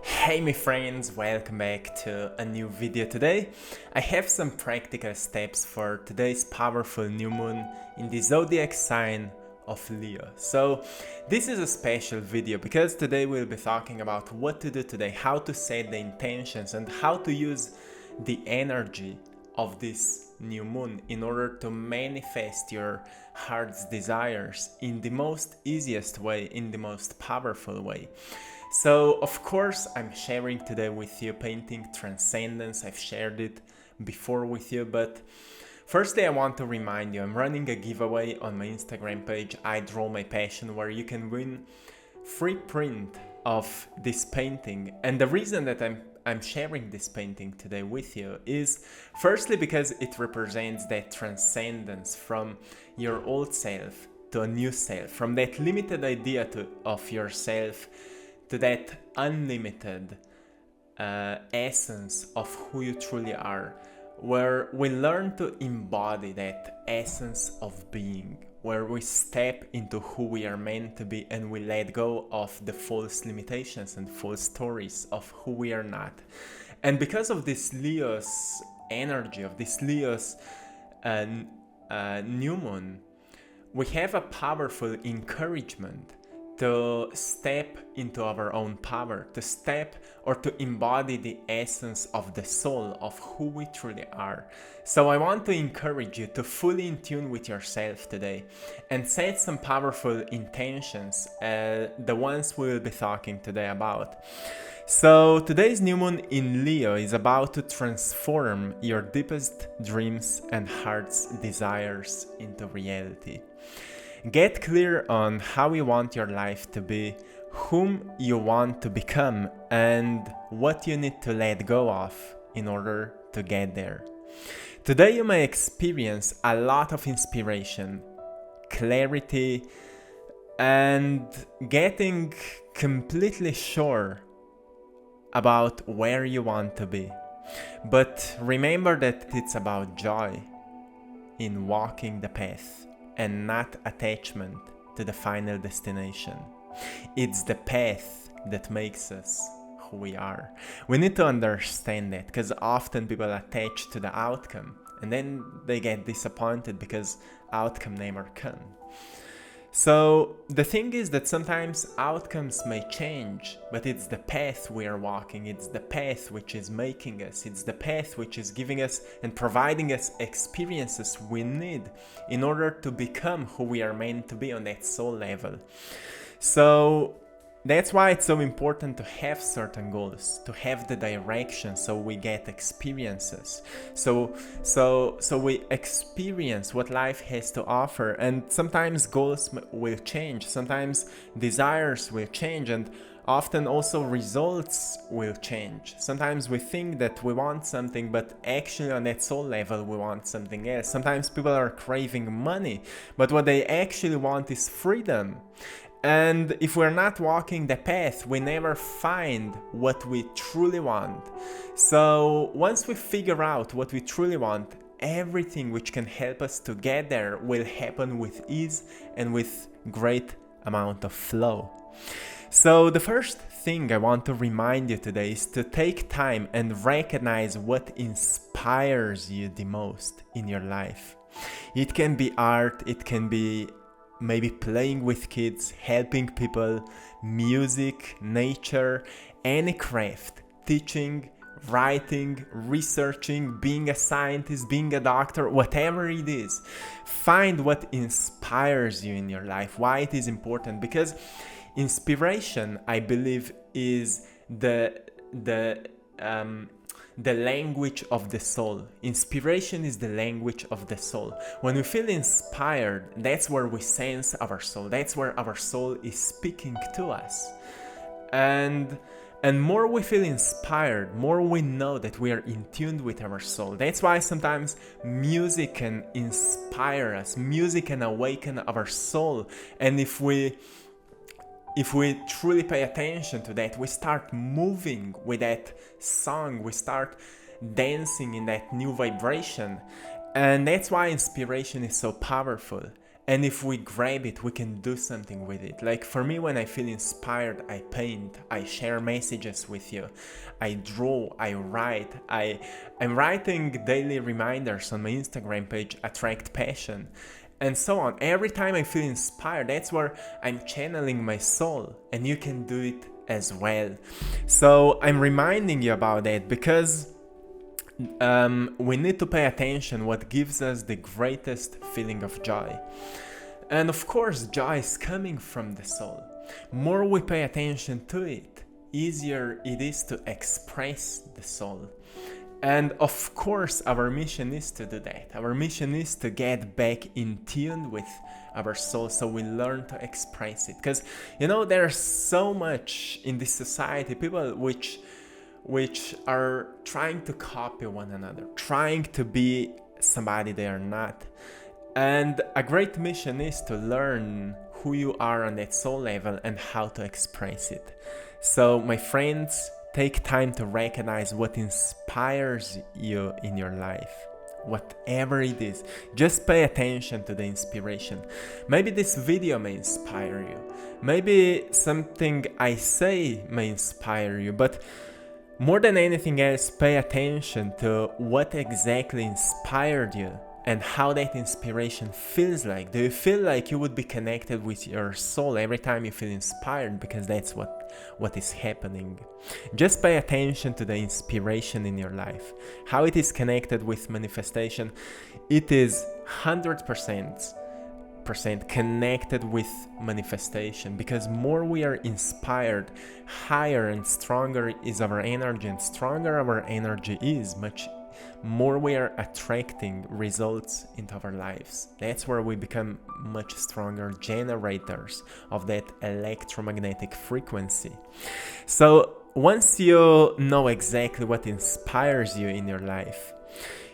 Hey my friends, welcome back to a new video today. I have some practical steps for today's powerful new moon in the zodiac sign of Leo. So this is a special video because today we'll be talking about what to do today, how to set the intentions and how to use the energy of this new moon in order to manifest your heart's desires in the most easiest way, in the most powerful way. So of course I'm sharing today with you painting Transcendence. I've shared it before with you, but firstly I want to remind you I'm running a giveaway on my Instagram page, I Draw My Passion, where you can win free print of this painting. And the reason that I'm sharing this painting today with you is firstly because it represents that transcendence from your old self to a new self, from that limited idea of yourself to that unlimited essence of who you truly are, where we learn to embody that essence of being, where we step into who we are meant to be and we let go of the false limitations and false stories of who we are not. And because of this Leo's energy, of this Leo's new moon, we have a powerful encouragement to step into our own power, to step or to embody the essence of the soul of who we truly are. So I want to encourage you to fully in tune with yourself today and set some powerful intentions, the ones we will be talking today about. So today's new moon in Leo is about to transform your deepest dreams and heart's desires into reality. Get clear on how you want your life to be, whom you want to become, and what you need to let go of in order to get there. Today you may experience a lot of inspiration, clarity, and getting completely sure about where you want to be. But remember that it's about joy in walking the path and not attachment to the final destination. It's the path that makes us who we are. We need to understand that because often people attach to the outcome and then they get disappointed because outcome never come. So the thing is that sometimes outcomes may change, but it's the path we are walking, it's the path which is making us, it's the path which is giving us and providing us experiences we need in order to become who we are meant to be on that soul level. So that's why it's so important to have certain goals, to have the direction so we get experiences. So we experience what life has to offer, and sometimes goals will change, sometimes desires will change, and often also results will change. Sometimes we think that we want something, but actually on that soul level we want something else. Sometimes people are craving money, but what they actually want is freedom. And if we're not walking the path, we never find what we truly want. So once we figure out what we truly want, everything which can help us to get there will happen with ease and with great amount of flow. So the first thing I want to remind you today is to take time and recognize what inspires you the most in your life. It can be art, it can be maybe playing with kids, helping people, music, nature, any craft, teaching, writing, researching, being a scientist, being a doctor, whatever it is. Find what inspires you in your life, why it is important, because inspiration, I believe, is the language of the soul. Inspiration is the language of the soul. When we feel inspired, that's where we sense our soul. That's where our soul is speaking to us. And more we feel inspired, more we know that we are in tune with our soul. That's why sometimes music can inspire us. Music can awaken our soul. And if we truly pay attention to that, we start moving with that song, we start dancing in that new vibration. And that's why inspiration is so powerful. And if we grab it, we can do something with it. Like for me, when I feel inspired, I paint, I share messages with you, I draw, I write. I'm writing daily reminders on my Instagram page, AttractPassion, and so on. Every time I feel inspired, that's where I'm channeling my soul, and you can do it as well. So I'm reminding you about that because we need to pay attention what gives us the greatest feeling of joy. And of course, joy is coming from the soul. More we pay attention to it, easier it is to express the soul. And of course, our mission is to do that. Our mission is to get back in tune with our soul so we learn to express it. Because, there's so much in this society, people which are trying to copy one another, trying to be somebody they are not. And a great mission is to learn who you are on that soul level and how to express it. So, my friends, take time to recognize what inspires you in your life. Whatever it is, just pay attention to the inspiration. Maybe this video may inspire you. Maybe something I say may inspire you, but more than anything else, pay attention to what exactly inspired you and how that inspiration feels like. Do you feel like you would be connected with your soul every time you feel inspired? Because that's what is happening. Just pay attention to the inspiration in your life, how it is connected with manifestation. It is 100% connected with manifestation, because more we are inspired, higher and stronger is our energy, and stronger our energy is, much more we are attracting results into our lives. That's where we become much stronger generators of that electromagnetic frequency. So once you know exactly what inspires you in your life,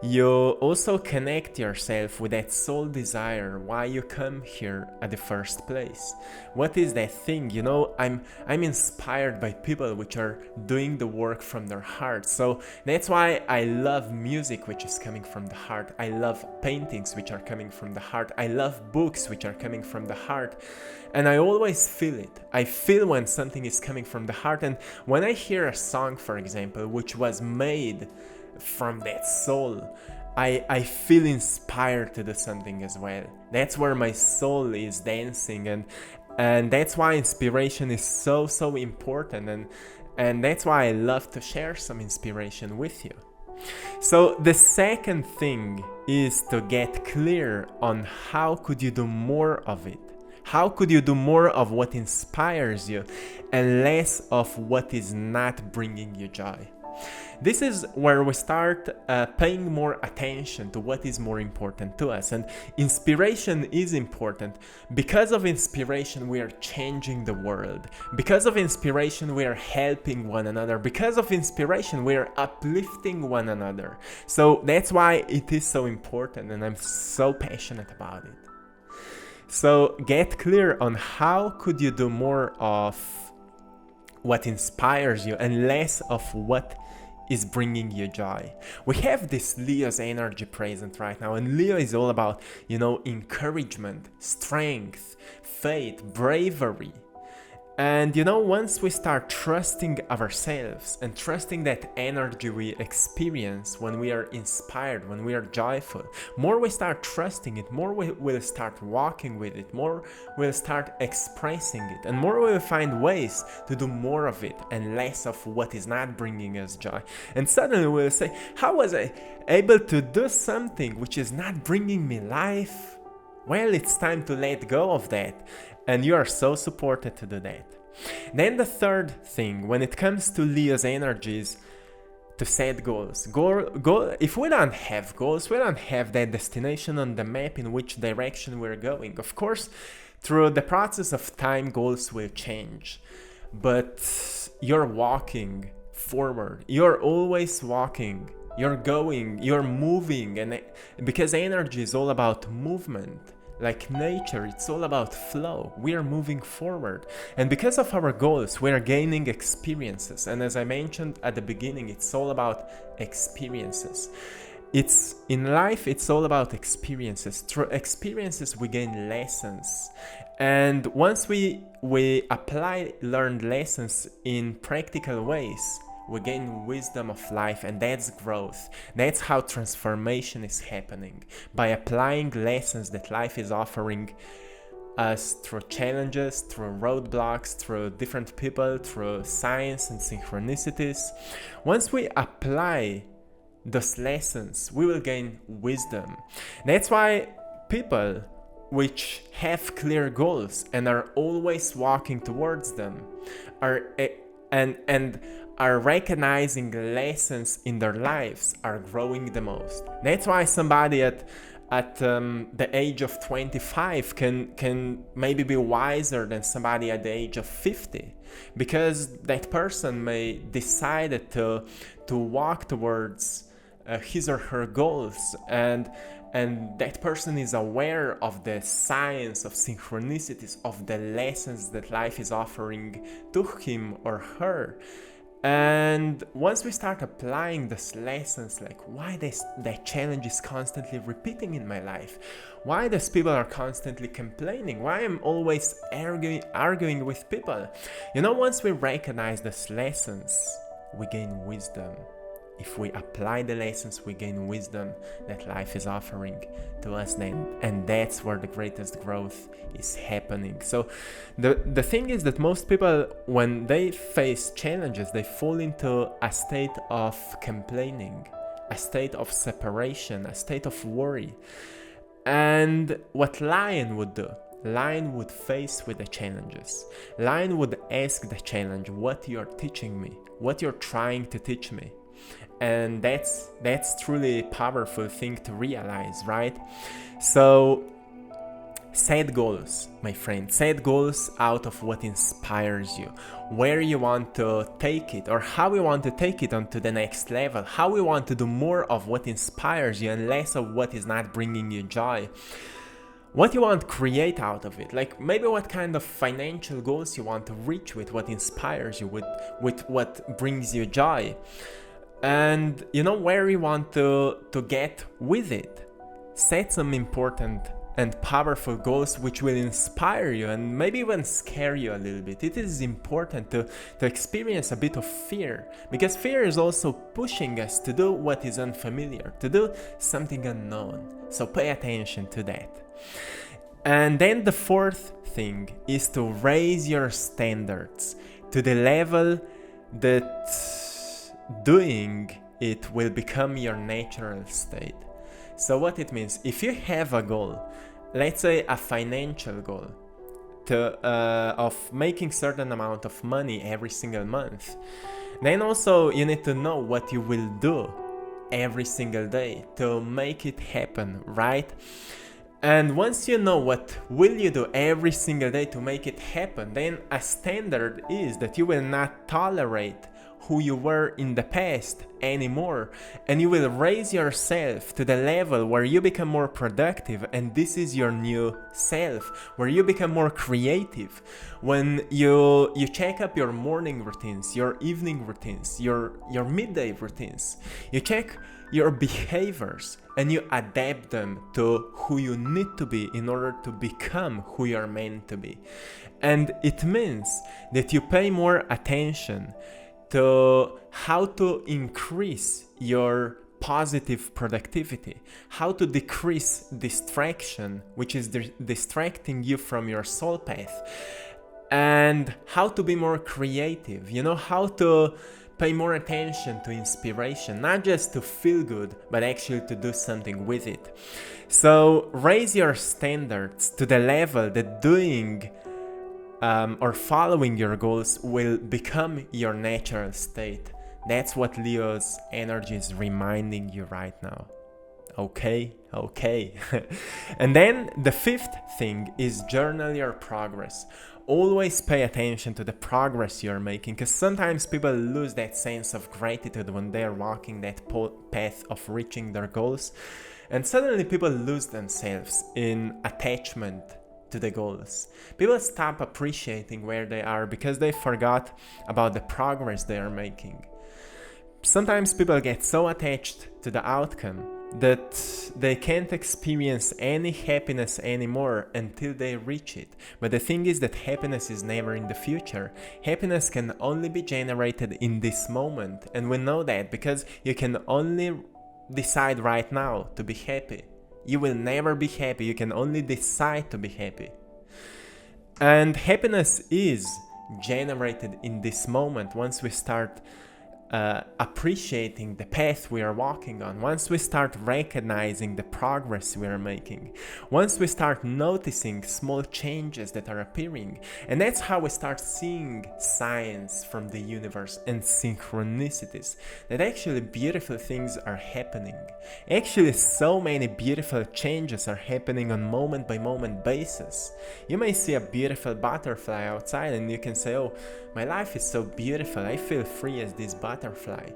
you also connect yourself with that soul desire, why you come here at the first place. What is that thing? I'm inspired by people which are doing the work from their heart. So that's why I love music which is coming from the heart. I love paintings which are coming from the heart. I love books which are coming from the heart. And I always feel it. I feel when something is coming from the heart. And when I hear a song, for example, which was made from that soul, I feel inspired to do something as well. That's where my soul is dancing, and that's why inspiration is so important, and that's why I love to share some inspiration with you. So the second thing is to get clear on how could you do more of it. How could you do more of what inspires you and less of what is not bringing you joy? This is where we start paying more attention to what is more important to us. And inspiration is important. Because of inspiration, we are changing the world. Because of inspiration, we are helping one another. Because of inspiration, we are uplifting one another. So that's why it is so important, and I'm so passionate about it. So get clear on how could you do more of what inspires you and less of what is bringing you joy. We have this Leo's energy present right now, and Leo is all about, encouragement, strength, faith, bravery. And once we start trusting ourselves and trusting that energy we experience when we are inspired, when we are joyful, more we start trusting it, more we will start walking with it, more we'll start expressing it, and more we will find ways to do more of it and less of what is not bringing us joy. And suddenly we'll say, how was I able to do something which is not bringing me life? Well, it's time to let go of that. And you are so supported to do that. Then the third thing, when it comes to Leo's energies, to set goals. If we don't have goals, we don't have that destination on the map in which direction we're going. Of course, through the process of time, goals will change. But you're walking forward. You're always walking. You're going. You're moving. And because energy is all about movement. Like nature, it's all about flow. We are moving forward. And because of our goals, we are gaining experiences. And as I mentioned at the beginning, it's all about experiences. it's in life, it's all about experiences. Through experiences we gain lessons, and once we apply learned lessons in practical ways, we gain wisdom of life, and that's growth. That's how transformation is happening, by applying lessons that life is offering us through challenges, through roadblocks, through different people, through science and synchronicities. Once we apply those lessons, we will gain wisdom. That's why people which have clear goals and are always walking towards them are recognizing lessons in their lives are growing the most. That's why somebody at the age of 25 can maybe be wiser than somebody at the age of 50, because that person may decide to walk towards his or her goals, and that person is aware of the science of synchronicities, of the lessons that life is offering to him or her. And once we start applying these lessons, like why that challenge is constantly repeating in my life, why these people are constantly complaining, why I'm always arguing with people, once we recognize these lessons, we gain wisdom. If we apply the lessons, we gain wisdom that life is offering to us then, and that's where the greatest growth is happening. So the thing is that most people, when they face challenges, they fall into a state of complaining, a state of separation, a state of worry. And what Lion would do, Lion would face with the challenges. Lion would ask the challenge, what you're teaching me, what you're trying to teach me. And that's truly a powerful thing to realize, right? So set goals, my friend. Set goals out of what inspires you, where you want to take it, or how you want to take it onto the next level, how you want to do more of what inspires you and less of what is not bringing you joy. What you want to create out of it, like maybe what kind of financial goals you want to reach with what inspires you, with what brings you joy. And where you want to get with it. Set some important and powerful goals which will inspire you and maybe even scare you a little bit. It is important to experience a bit of fear, because fear is also pushing us to do what is unfamiliar, to do something unknown. So pay attention to that. And then the fourth thing is to raise your standards to the level that doing it will become your natural state. So what it means, if you have a goal, let's say a financial goal of making certain amount of money every single month, then also you need to know what you will do every single day to make it happen, right? And once you know what will you do every single day to make it happen, then a standard is that you will not tolerate who you were in the past anymore, and you will raise yourself to the level where you become more productive, and this is your new self, where you become more creative. When you check up your morning routines, your evening routines, your midday routines, you check your behaviors and you adapt them to who you need to be in order to become who you're meant to be. And it means that you pay more attention to how to increase your positive productivity, how to decrease distraction, which is distracting you from your soul path, and how to be more creative, how to pay more attention to inspiration, not just to feel good, but actually to do something with it. So raise your standards to the level that doing or following your goals will become your natural state. That's what Leo's energy is reminding you right now. Okay. And then the fifth thing is journal your progress. Always pay attention to the progress you're making, because sometimes people lose that sense of gratitude when they're walking that path of reaching their goals, and suddenly people lose themselves in attachment to the goals. People stop appreciating where they are because they forgot about the progress they are making. Sometimes people get so attached to the outcome that they can't experience any happiness anymore until they reach it. But the thing is that happiness is never in the future. Happiness can only be generated in this moment. And we know that because you can only decide right now to be happy. You will never be happy. You can only decide to be happy. And happiness is generated in this moment once we start appreciating the path we are walking on, once we start recognizing the progress we are making, once we start noticing small changes that are appearing. And that's how we start seeing signs from the universe and synchronicities, that actually beautiful things are happening. Actually, so many beautiful changes are happening on moment by moment basis. You may see a beautiful butterfly outside and you can say, oh, my life is so beautiful, I feel free as this butterfly.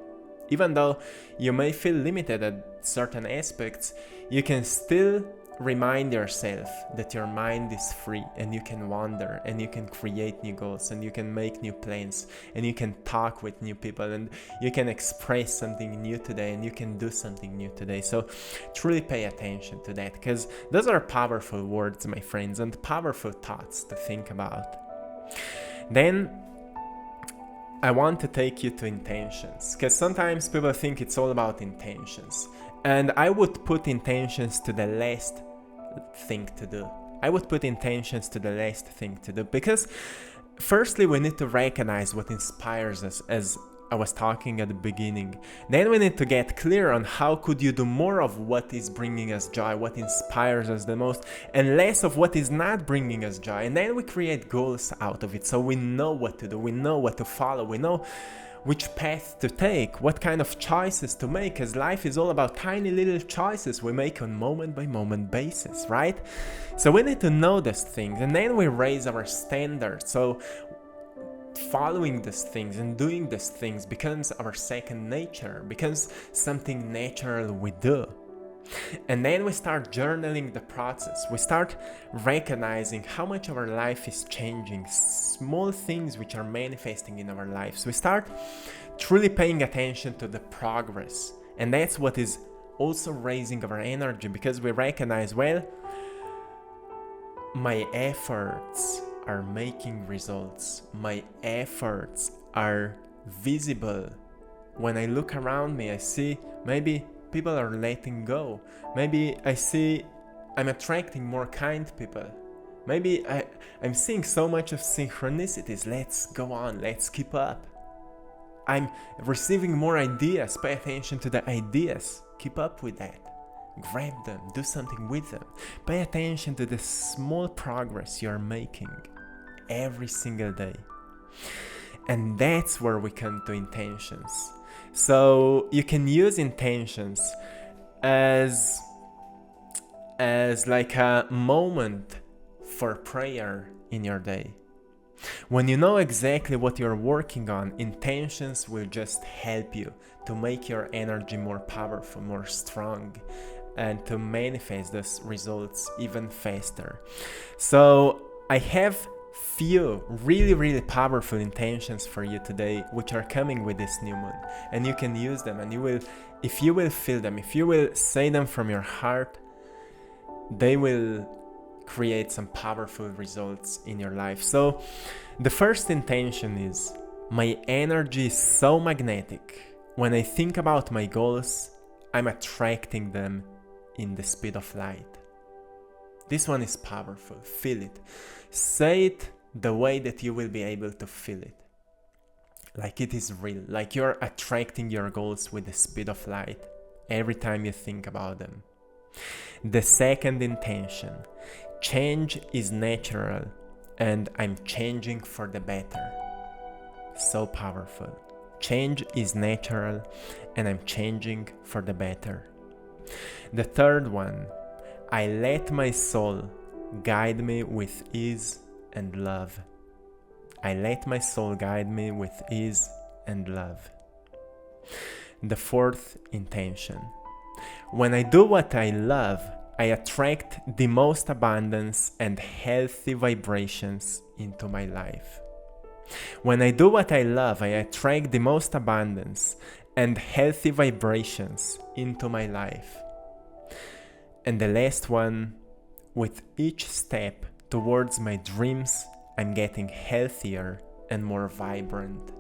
Even though you may feel limited at certain aspects, you can still remind yourself that your mind is free and you can wander and you can create new goals and you can make new plans and you can talk with new people and you can express something new today and you can do something new today. So truly pay attention to that, because those are powerful words, my friends, and powerful thoughts to think about. Then I want to take you to intentions, because sometimes people think it's all about intentions. And I would put intentions to the last thing to do. Because firstly, we need to recognize what inspires us, as I was talking at the beginning. Then we need to get clear on how could you do more of what is bringing us joy, what inspires us the most, and less of what is not bringing us joy. And then we create goals out of it, so we know what to do, we know what to follow, we know which path to take, what kind of choices to make, because life is all about tiny little choices we make on moment by moment basis, right? So we need to know these things, and then we raise our standards. So following these things and doing these things becomes our second nature, becomes something natural we do. And then we start journaling the process. We start recognizing how much our life is changing, small things which are manifesting in our lives. We start truly paying attention to the progress. And that's what is also raising our energy, because we recognize, well, my efforts are making results. My efforts are visible. When I look around me, I see maybe people are letting go. Maybe I see I'm attracting more kind people. Maybe I'm seeing so much of synchronicities. Let's go on, let's keep up. I'm receiving more ideas. Pay attention to the ideas. Keep up with that. Grab them, do something with them. Pay attention to the small progress you're making every single day. And that's where we come to intentions. So you can use intentions as like a moment for prayer in your day. When you know exactly what you're working on, intentions will just help you to make your energy more powerful, more strong, and to manifest those results even faster. So I have few really powerful intentions for you today, which are coming with this new moon, and you can use them, and if you will feel them, if you will say them from your heart, they will create some powerful results in your life. So the first intention is, my energy is so magnetic. When I think about my goals, I'm attracting them in the speed of light. This one is powerful. Feel it. Say it the way that you will be able to feel it. Like it is real. Like you're attracting your goals with the speed of light every time you think about them. The second intention. Change is natural and I'm changing for the better. So powerful. Change is natural and I'm changing for the better. The third one. I let my soul guide me with ease and love. I let my soul guide me with ease and love. The fourth intention. When I do what I love, I attract the most abundance and healthy vibrations into my life. When I do what I love, I attract the most abundance and healthy vibrations into my life. And the last one, with each step towards my dreams, I'm getting healthier and more vibrant.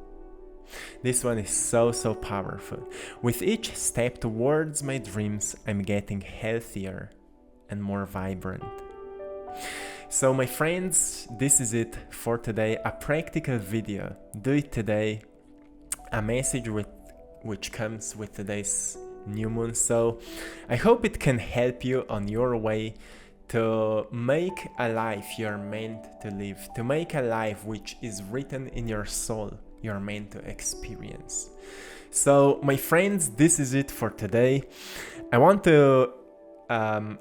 This one is so powerful. With each step towards my dreams, I'm getting healthier and more vibrant. So my friends, this is it for today. A practical video. Do it today. A message which comes with today's new moon. So I hope it can help you on your way to make a life you're meant to live, to make a life which is written in your soul you're meant to experience. So my friends, this is it for today. I want to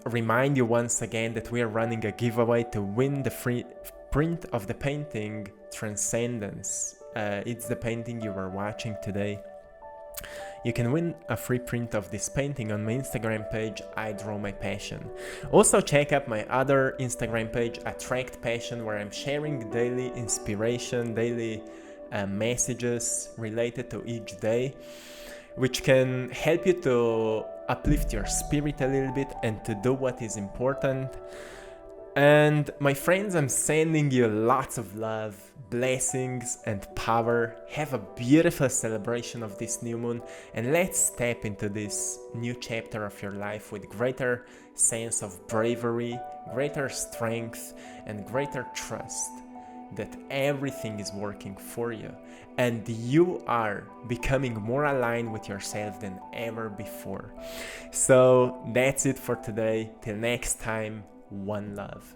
remind you once again that we are running a giveaway to win the free print of the painting Transcendence. It's the painting you were watching today. You can win a free print of this painting on my Instagram page, I Draw My Passion. Also check out my other Instagram page, AttractPassion, where I'm sharing daily inspiration, daily messages related to each day, which can help you to uplift your spirit a little bit and to do what is important. And my friends, I'm sending you lots of love, blessings and power. Have a beautiful celebration of this new moon, and let's step into this new chapter of your life with greater sense of bravery, greater strength and greater trust that everything is working for you and you are becoming more aligned with yourself than ever before. So that's it for today. Till next time, one love.